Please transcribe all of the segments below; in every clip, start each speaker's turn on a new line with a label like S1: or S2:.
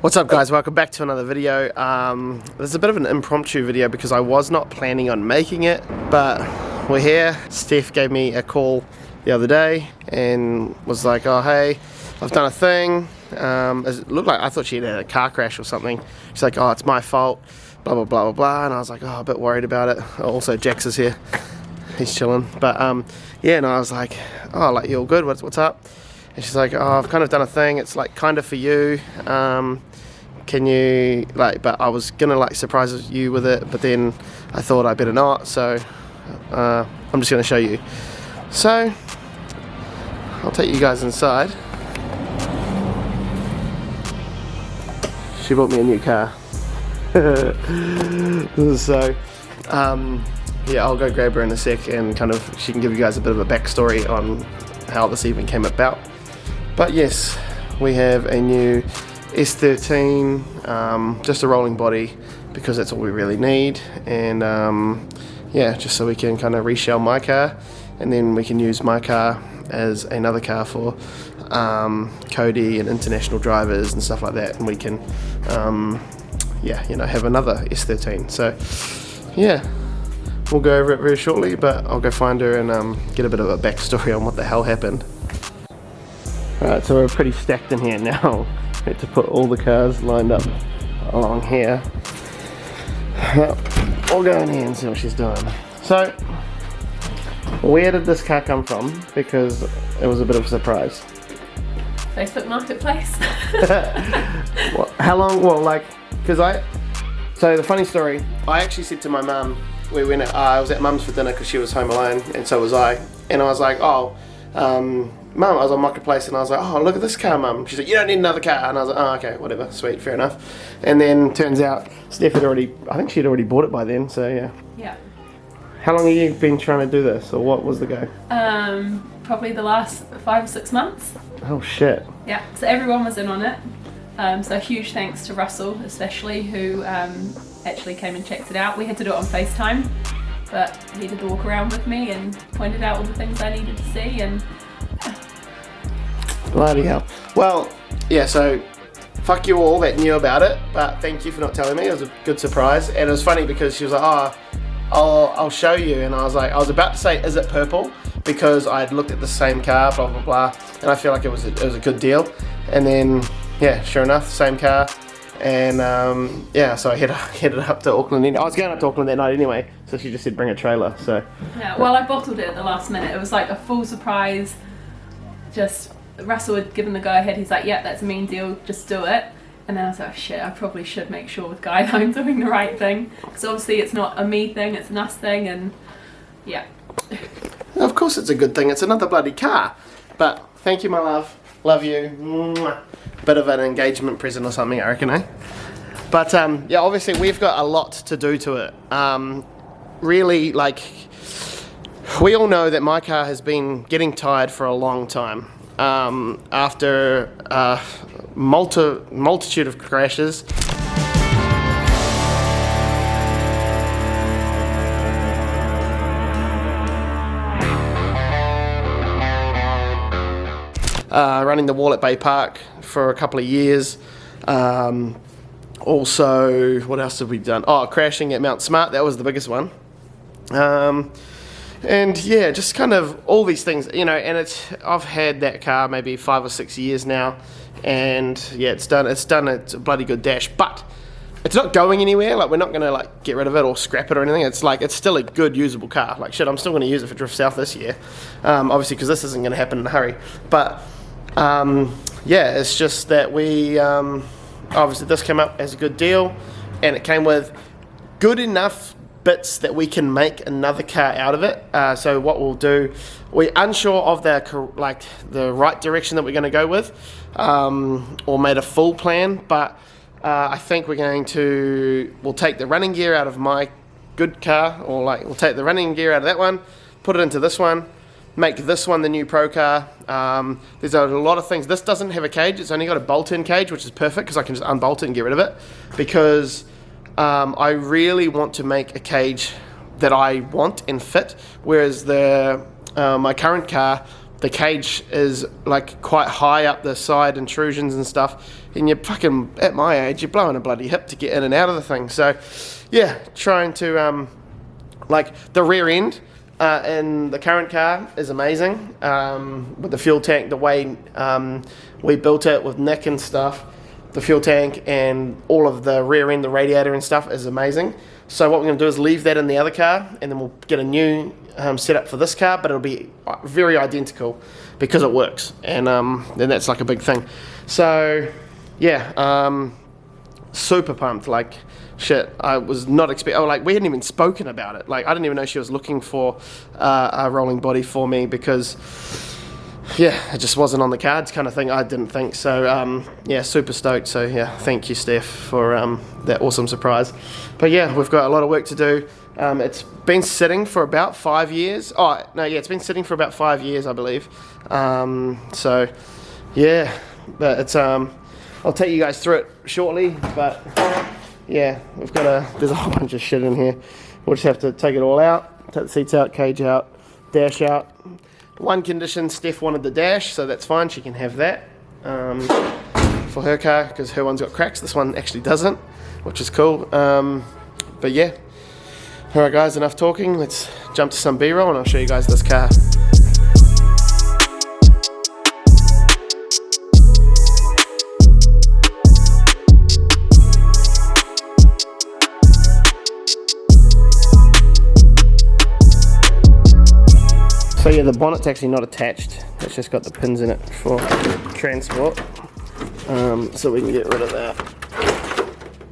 S1: What's up guys, welcome back to another video. This is a bit of an impromptu video because I was not planning on making it, but we're here. Steph gave me a call the other day and was like, oh hey, I've done a thing. It looked like, I thought she had had a car crash or something. She's like, oh, it's my fault, blah blah blah blah blah, and I was like, oh, a bit worried about it. Also Jax is here, he's chilling, but yeah, and I was like, oh, like, you all good, what's up? And she's like, oh, I've kind of done a thing, it's like kind of for you, can you, like, but I was gonna like surprise you with it, but then I thought I better not, so I'm just gonna show you. So I'll take you guys inside. She bought me a new car. So yeah, I'll go grab her in a sec and kind of, she can give you guys a bit of a backstory on how this even came about. But yes, we have a new S13, just a rolling body because that's all we really need, and yeah, just so we can kind of resell my car, and then we can use my car as another car for Cody and international drivers and stuff like that, and we can yeah, you know, have another S13. So yeah, we'll go over it very shortly, but I'll go find her and get a bit of a backstory on what the hell happened. Alright, so we're pretty stacked in here now. I had to put all the cars lined up along here. We'll go in here and see what she's doing. So, where did this car come from? Because it was a bit of a surprise.
S2: Facebook Marketplace.
S1: Well, how long? Well, like, because so the funny story, I actually said to my mum, we went, I was at mum's for dinner because she was home alone, and so was I. And I was like, oh, Mum, I was on Marketplace and I was like, oh, look at this car, Mum. She's like, you don't need another car. And I was like, oh, okay, whatever, sweet, fair enough. And then turns out Steph had already, I think she'd already bought it by then, so yeah.
S2: Yeah.
S1: How long have you been trying to do this, or what was the go?
S2: Probably the last 5 or 6 months.
S1: Oh shit.
S2: Yeah, so everyone was in on it. So huge thanks to Russell, especially, who actually came and checked it out. We had to do it on FaceTime, but he did the walk around with me and pointed out all the things I needed to see, and
S1: bloody hell. Well, yeah, so fuck you all that knew about it, but thank you for not telling me. It was a good surprise, and it was funny because she was like, oh, I'll show you, and I was like, I was about to say, is it purple? Because I had looked at the same car, blah blah blah, and I feel like it was a good deal. And then yeah, sure enough, same car, and yeah, so I headed up to Auckland. I was going up to Auckland that night anyway, so she just said bring a trailer. So
S2: yeah, well, I bottled it at the last minute. It was like a full surprise. Just Russell had given the go ahead. He's like, yeah, that's a mean deal, just do it. And then I was like, oh shit, I probably should make sure with Guy that I'm doing the right thing, because obviously it's not a me thing, it's an us thing, and yeah.
S1: Of course it's a good thing, it's another bloody car. But thank you, my love, love you. Mwah. Bit of an engagement present or something, I reckon, eh? But yeah, obviously we've got a lot to do to it. Really, like, we all know that my car has been getting tired for a long time. After a multitude of crashes. Running the wall at Bay Park for a couple of years. Also, what else have we done? Oh, crashing at Mount Smart, that was the biggest one. And yeah, just kind of all these things, you know, and I've had that car maybe 5 or 6 years now, and yeah, it's a bloody good dash, but it's not going anywhere. Like, we're not gonna like get rid of it or scrap it or anything. It's like, it's still a good usable car. Like shit, I'm still gonna use it for Drift South this year, obviously, because this isn't gonna happen in a hurry. But yeah, it's just that we obviously this came up as a good deal, and it came with good enough bits that we can make another car out of it. So what we'll do, we're unsure of the right direction that we're going to go with, or made a full plan, but I think we'll take the running gear out of my good car, or like we'll take the running gear out of that one, put it into this one, make this one the new pro car. There's a lot of things. This doesn't have a cage, it's only got a bolt-in cage, which is perfect because I can just unbolt it and get rid of it, because I really want to make a cage that I want and fit, whereas my current car the cage is like quite high up the side intrusions and stuff, and you're fucking, at my age, you're blowing a bloody hip to get in and out of the thing. So yeah, trying to like the rear end in the current car is amazing, with the fuel tank, the way we built it with Nick and stuff. The fuel tank and all of the rear end, the radiator and stuff is amazing. So what we're going to do is leave that in the other car, and then we'll get a new setup for this car, but it'll be very identical because it works, and then that's like a big thing. So yeah, super pumped. Like shit, I was not expecting. Oh, like we hadn't even spoken about it. Like I didn't even know she was looking for a rolling body for me, because yeah, it just wasn't on the cards kind of thing. I didn't think so. Yeah, super stoked. So yeah, thank you, Steph, for that awesome surprise. But yeah, we've got a lot of work to do. It's been sitting for about 5 years. Oh no, yeah, it's been sitting for about 5 years, I believe. So yeah, but it's I'll take you guys through it shortly. But yeah, there's a whole bunch of shit in here. We'll just have to take it all out, take the seats out, cage out, dash out. One condition, Steph wanted the dash, so that's fine, she can have that for her car, because her one's got cracks, this one actually doesn't, which is cool. But yeah, alright guys, enough talking, let's jump to some B-roll and I'll show you guys this car. So yeah, the bonnet's actually not attached, it's just got the pins in it for transport, so we can get rid of that.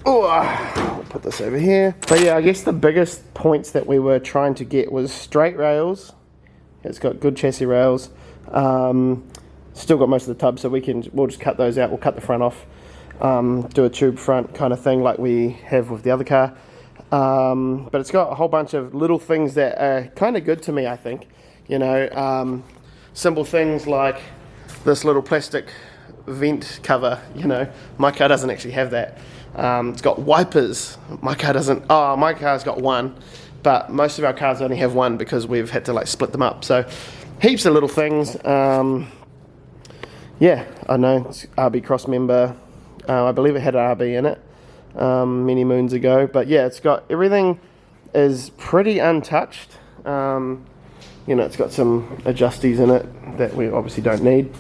S1: Oh, I'll put this over here. But yeah, I guess the biggest points that we were trying to get was straight rails. It's got good chassis rails, still got most of the tubs, so we'll just cut those out. We'll cut the front off, do a tube front kind of thing like we have with the other car, but it's got a whole bunch of little things that are kind of good to me, I think. You know, simple things like this little plastic vent cover, you know, my car doesn't actually have that. It's got wipers, my car doesn't. Oh, my car's got one, but most of our cars only have one because we've had to like split them up. So heaps of little things. Yeah, I know, it's RB Cross member, I believe it had an RB in it many moons ago, but yeah, it's got, everything is pretty untouched. You know, it's got some adjusties in it that we obviously don't need,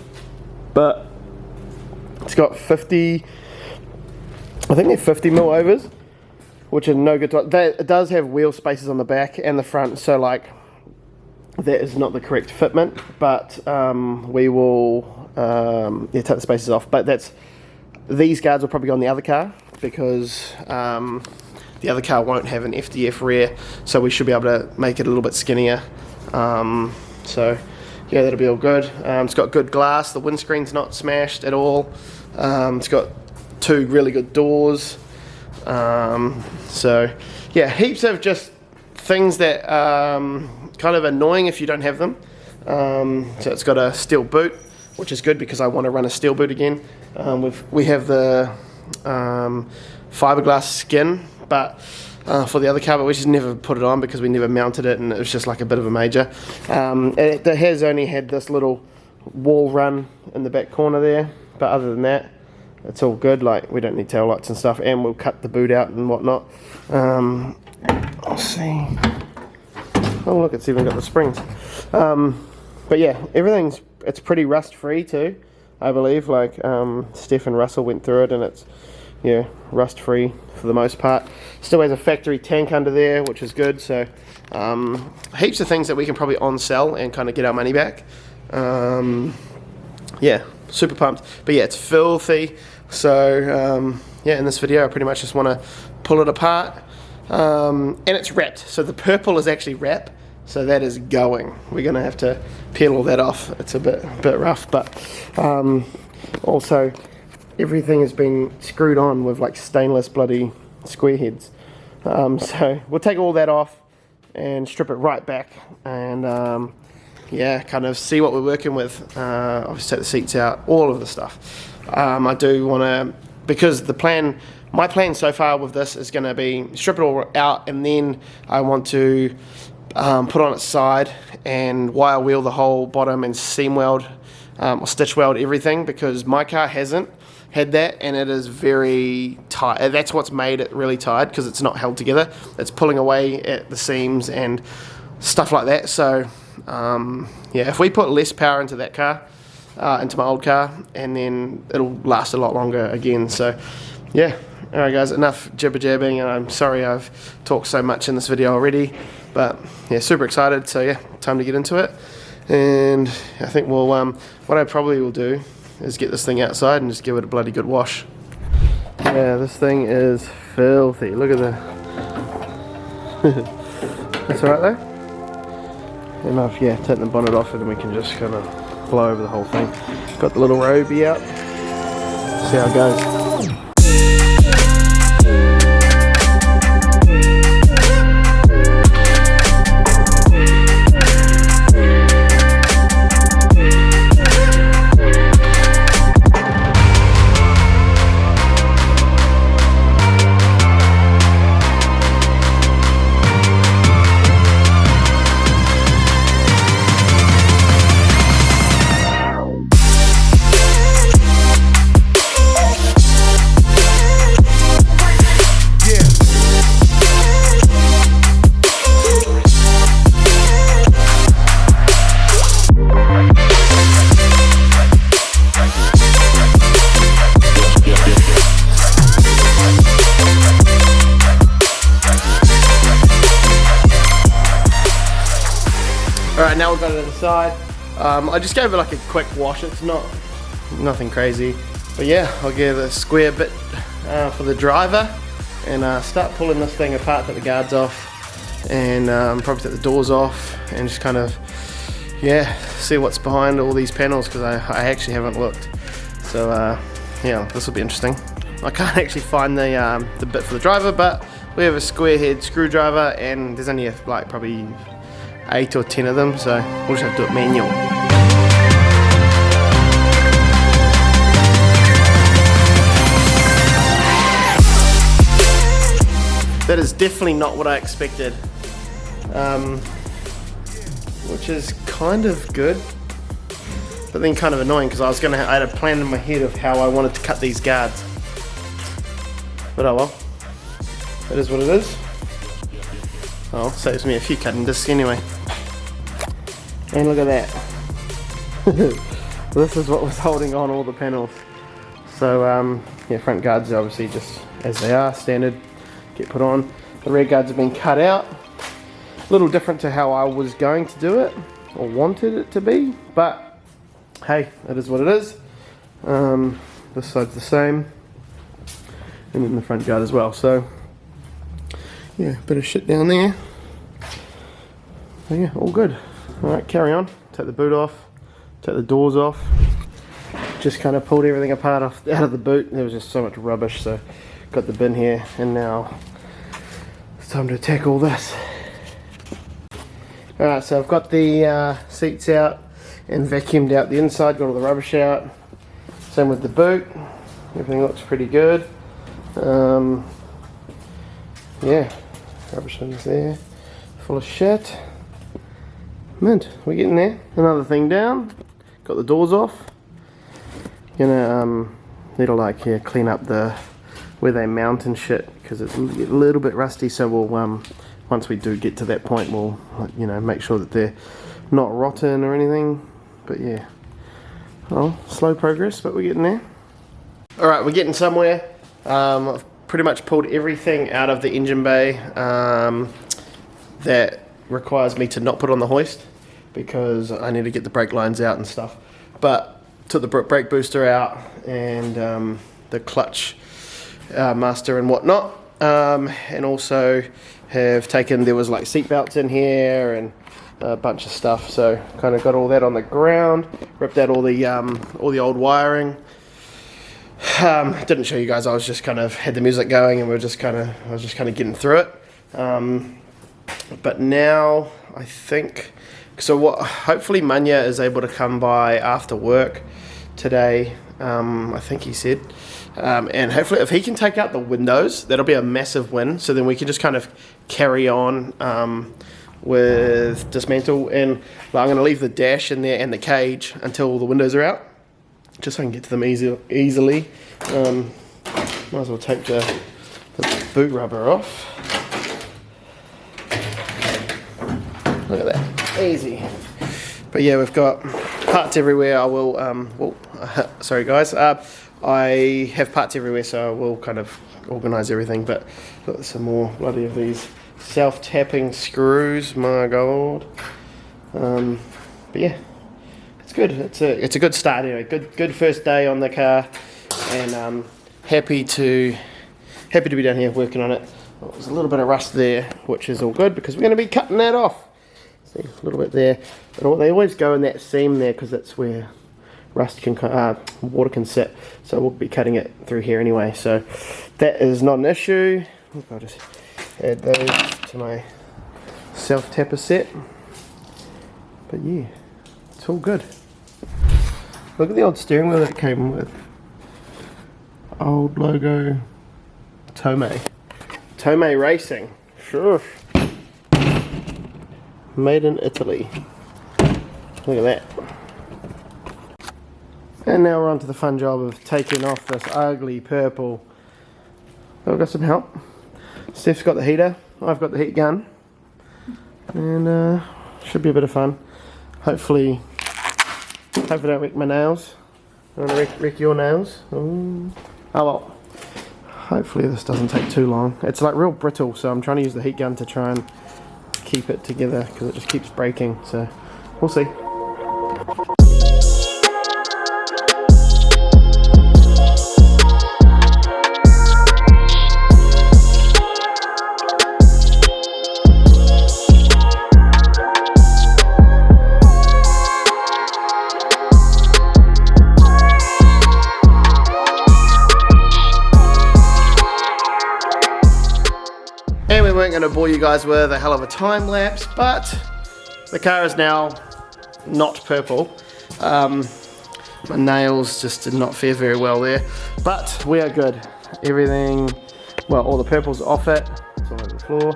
S1: but it's got 50, I think they're 50 mil overs, which are no good to it. Does have wheel spaces on the back and the front, so like that is not the correct fitment, but we will yeah, take the spaces off. But these guards will probably go on the other car, because the other car won't have an FDF rear, so we should be able to make it a little bit skinnier. So yeah, that'll be all good. It's got good glass, the windscreen's not smashed at all. It's got 2 really good doors. So yeah, heaps of just things that kind of annoying if you don't have them. So it's got a steel boot, which is good because I want to run a steel boot again. We have the fiberglass skin, but for the other car, but we just never put it on because we never mounted it, and it was just like a bit of a major. It has only had this little wall run in the back corner there, but other than that, it's all good. Like, we don't need tail lights and stuff, and we'll cut the boot out and whatnot. I'll see. Oh look, it's even got the springs. But yeah, it's pretty rust free too, I believe. Like Steph and Russell went through it, and it's, yeah, rust free for the most part. Still has a factory tank under there, which is good. So heaps of things that we can probably on sell and kind of get our money back. Yeah, super pumped. But yeah, it's filthy. So yeah, in this video I pretty much just want to pull it apart, and it's wrapped, so the purple is actually wrap, so that is going. We're gonna have to peel all that off. It's a bit rough, but also everything has been screwed on with like stainless bloody square heads. So we'll take all that off and strip it right back, and yeah, kind of see what we're working with. Obviously take the seats out, all of the stuff. I do want to, because my plan so far with this is going to be strip it all out, and then I want to put on its side and wire wheel the whole bottom and seam weld or stitch weld everything, because my car hasn't had that, and it is very tight. That's what's made it really tight, because it's not held together. It's pulling away at the seams and stuff like that. So yeah, if we put less power into that car, into my old car, and then it'll last a lot longer again. So yeah, alright guys, enough jibber jabbing, and I'm sorry I've talked so much in this video already, but yeah, super excited. So yeah, time to get into it. And I think we'll what I probably will do is get this thing outside and just give it a bloody good wash. Yeah, this thing is filthy. Look at that. That's alright though. And I've taken the bonnet off, and then we can just kind of blow over the whole thing. Got the little Robie out. See how it goes. Alright, now we've got it inside. I just gave it like a quick wash. It's nothing crazy. But yeah, I'll give it a square bit for the driver, and start pulling this thing apart, take the guards off, and probably take the doors off, and just kind of, yeah, see what's behind all these panels, because I actually haven't looked. So yeah, this will be interesting. I can't actually find the bit for the driver, but we have a square head screwdriver, and there's only like probably 8 or 10 of them, so we'll just have to do it manual. That is definitely not what I expected, which is kind of good, but then kind of annoying, because I had a plan in my head of how I wanted to cut these guards. But oh well, it is what it is. Oh, saves me a few cutting discs anyway. And look at that. This is what was holding on all the panels. So yeah, front guards are obviously just as they are, standard, get put on. The rear guards have been cut out. A little different to how I was going to do it, or wanted it to be, but hey, it is what it is. This side's the same, and then the front guard as well. So yeah, bit of shit down there. So yeah, all good. Alright, carry on. Take the boot off, take the doors off. Just kind of pulled everything apart out of the boot. There was just so much rubbish, so got the bin here, and now it's time to tackle this. Alright, so I've got the seats out and vacuumed out the inside, got all the rubbish out. Same with the boot. Everything looks pretty good. Yeah, rubbish bins there, full of shit. Mint, we're getting there. Another thing down, got the doors off. Gonna need to like clean up where they mount and shit, because it's a little bit rusty. So we'll once we do get to that point, we'll make sure that they're not rotten or anything. But yeah, well, slow progress, but we're getting there. All right, we're getting somewhere. I've pretty much pulled everything out of the engine bay that requires me to not put on the hoist, because I need to get the brake lines out and stuff. But took the brake booster out, and the clutch master and whatnot, and also have taken, there was like seat belts in here and a bunch of stuff, so kind of got all that on the ground, ripped out all the old wiring. Didn't show you guys, I was just kind of had the music going, and I was just kind of getting through it. But now I think, so what, hopefully Manya is able to come by after work today, I think he said, and hopefully if he can take out the windows, that'll be a massive win, so then we can just kind of carry on with dismantle, and I'm going to leave the dash in there and the cage until all the windows are out, just so I can get to them easily. Might as well take the boot rubber off. Look at that, easy. But yeah, we've got parts everywhere. I will, sorry guys, I have parts everywhere, so I will kind of organise everything. But got some more bloody of these self-tapping screws, my god. But yeah, it's good. It's a good start anyway. Good first day on the car, and happy to be down here working on it. Well, there's a little bit of rust there, which is all good because we're going to be cutting that off. See, a little bit there, but they always go in that seam there because that's where rust can, water can sit. So we'll be cutting it through here anyway. So that is not an issue. I'll just add those to my self-tapper set. But yeah, it's all good. Look at the old steering wheel that it came with. Old logo, Tomei Racing. Sure. Made in Italy. Look at that. And now we're on to the fun job of taking off this ugly purple. Oh, I've got some help. Steph's got the heater, I've got the heat gun, and should be a bit of fun. Hopefully I don't wreck my nails. I don't want to wreck your nails. Oh well. Hopefully this doesn't take too long. It's like real brittle, so I'm trying to use the heat gun to try and keep it together because it just keeps breaking, so we'll see. And we weren't going to bore you guys with a hell of a time lapse, but the car is now not purple. My nails just did not fare very well there, but we are good. Everything, well, all the purple's off it. It's all over the floor.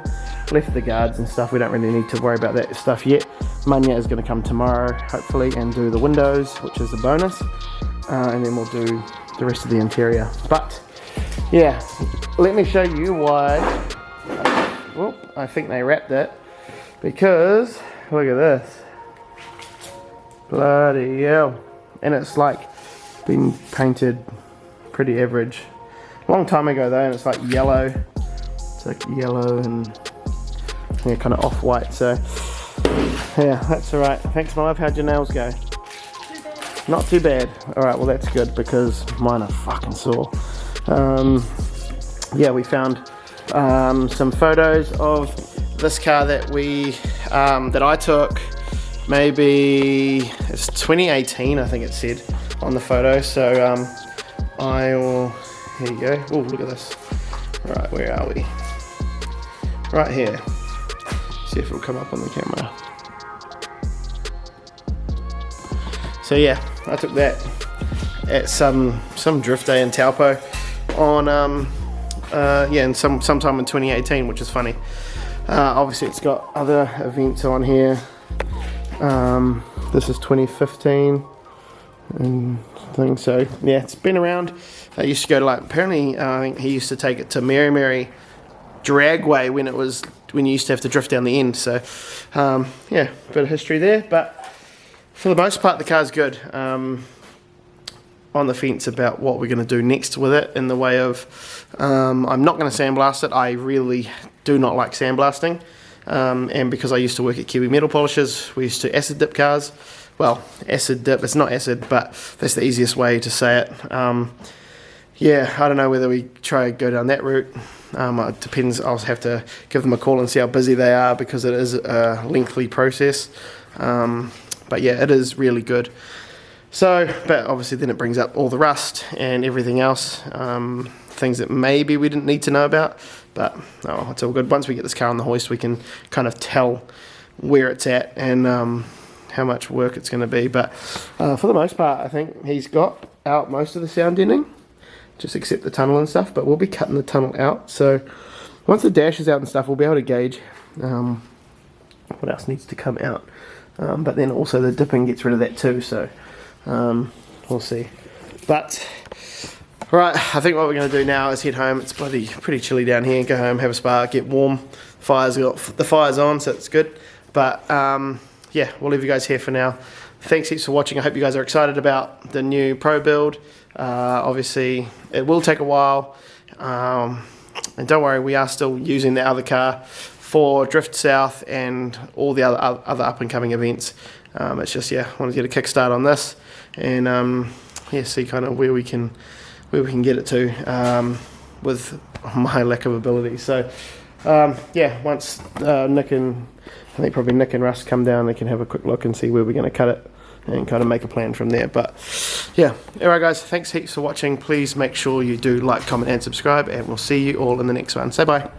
S1: Left the guards and stuff. We don't really need to worry about that stuff yet. Manya is going to come tomorrow, hopefully, and do the windows, which is a bonus. And then we'll do the rest of the interior. But yeah, let me show you why. Well, I think they wrapped it, because look at this. Bloody hell. And it's like been painted pretty average. Long time ago though, and it's like yellow. It's like yellow and yeah, kind of off-white. So yeah, that's alright. Thanks my love. How'd your nails go? Not too bad. Alright, well that's good because mine are fucking sore. Yeah, we found some photos of this car that that I took. Maybe it's 2018, I think it said on the photo. So here you go. Oh, look at this. Right, where are we? Right here. See if it'll come up on the camera. So yeah, I took that at some drift day in Taupo on yeah, and sometime in 2018, which is funny. Obviously it's got other events on here. This is 2015 and things, so yeah, it's been around. I used to go to, like, apparently I think he used to take it to Mary Dragway when you used to have to drift down the end. So yeah, bit of history there, but for the most part the car's good. On the fence about what we're going to do next with it, in the way of I'm not going to sandblast it. I really do not like sandblasting, and because I used to work at Kiwi Metal Polishers, we used to acid dip cars. Well, acid dip, it's not acid, but that's the easiest way to say it. Yeah, I don't know whether we try to go down that route. It depends. I'll have to give them a call and see how busy they are, because it is a lengthy process. But yeah, it is really good. So, but obviously then it brings up all the rust and everything else, things that maybe we didn't need to know about, but oh, it's all good. Once we get this car on the hoist, we can kind of tell where it's at and how much work it's going to be. But for the most part, I think he's got out most of the sound deadening, just except the tunnel and stuff, but we'll be cutting the tunnel out. So once the dash is out and stuff, we'll be able to gauge what else needs to come out. But then also the dipping gets rid of that too, so we'll see. But right, I think what we're going to do now is head home. It's pretty chilly down here. Go home, have a spa, get warm. The fire's on, so it's good. But yeah, we'll leave you guys here for now. Thanks heaps for watching. I hope you guys are excited about the new Pro build. Obviously, it will take a while. And don't worry, we are still using the other car for Drift South and all the other up and coming events. It's just, yeah, I want to get a kickstart on this and yeah, see kind of where we can get it to with my lack of ability. So yeah, once Nick and I think probably Nick and Russ come down, they can have a quick look and see where we're going to cut it and kind of make a plan from there. But yeah, alright guys, thanks heaps for watching. Please make sure you do like, comment and subscribe, and we'll see you all in the next one. Say bye.